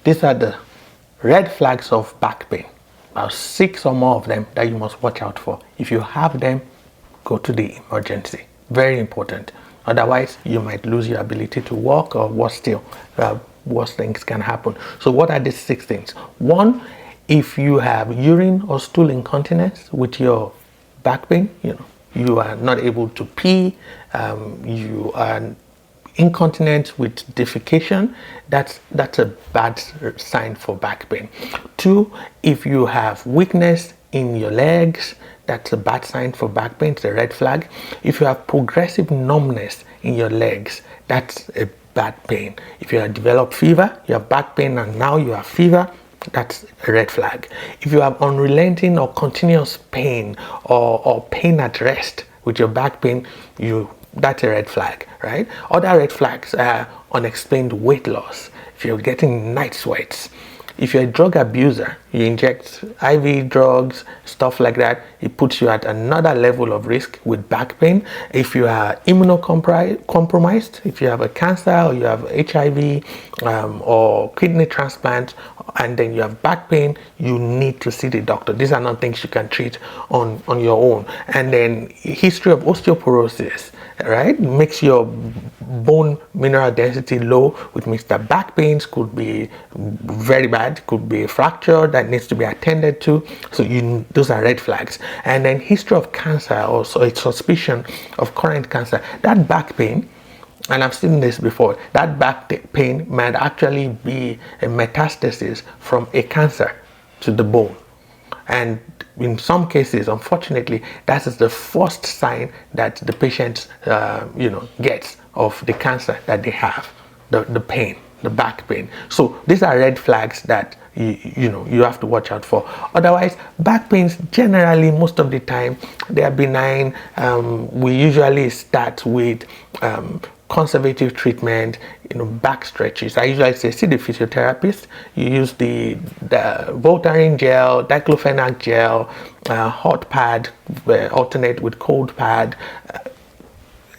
These are the red flags of back pain. About 6 or more of them that you must watch out for. If you have them, go to the emergency. Very important. Otherwise, you might lose your ability to walk, or worse still, worse things can happen. So what are these 6 things? 1, if you have urine or stool incontinence with your back pain, you are not able to pee, you are incontinent with defecation, that's a bad sign for back pain. 2, if you have weakness in your legs, that's a bad sign for back pain. It's a red flag. If you have progressive numbness in your legs, that's a bad pain. If you have developed fever, you have back pain and now you have fever, that's a red flag. If you have unrelenting or continuous pain or pain at rest with your back pain, that's a red flag, right? Other red flags are unexplained weight loss. If you're getting night sweats, if you're a drug abuser, you inject IV drugs, stuff like that, it puts you at another level of risk with back pain. If you are immunocompromised, if you have a cancer or you have HIV or kidney transplant, and then you have back pain, you need to see the doctor. These are not things you can treat on your own. And then history of osteoporosis, right, makes your bone mineral density low, which means that back pains could be very bad, could be a fracture that needs to be attended to. So those are red flags. And then history of cancer, also a suspicion of current cancer. That back pain, and I've seen this before, that back pain might actually be a metastasis from a cancer to the bone. And in some cases, unfortunately, that is the first sign that the patient gets of the cancer that they have, the pain, the back pain. So these are red flags that you have to watch out for. Otherwise, back pains generally, most of the time, they are benign. We usually start with conservative treatment, back stretches. I usually say see the physiotherapist. You use the Voltaren gel, diclofenac gel, hot pad, alternate with cold pad.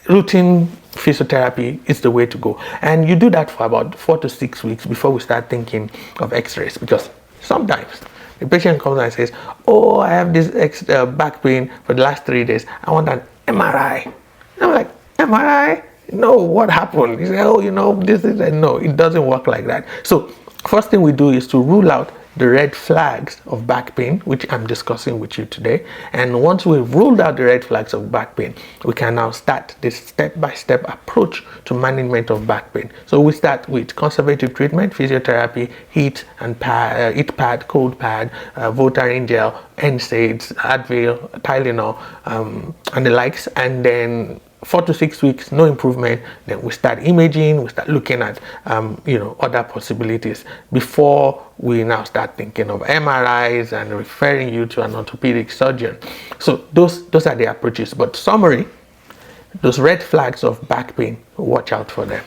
Routine physiotherapy is the way to go, and you do that for about 4 to 6 weeks before we start thinking of x-rays, because sometimes the patient comes and says, oh, I have this back pain for the last 3 days, I want an MRI. And I'm like, MRI? No, what happened? He said, oh, this is no, it doesn't work like that. So first thing we do is to rule out the red flags of back pain, which I'm discussing with you today. And once we've ruled out the red flags of back pain, we can now start this step-by-step approach to management of back pain. So we start with conservative treatment, physiotherapy, heat pad, cold pad, Voltaren gel, NSAIDs, Advil, Tylenol, and the likes. And then 4 to 6 weeks, no improvement, then we start imaging, we start looking at other possibilities before we now start thinking of MRIs and referring you to an orthopedic surgeon. So those are the approaches. But summary, those red flags of back pain, watch out for them.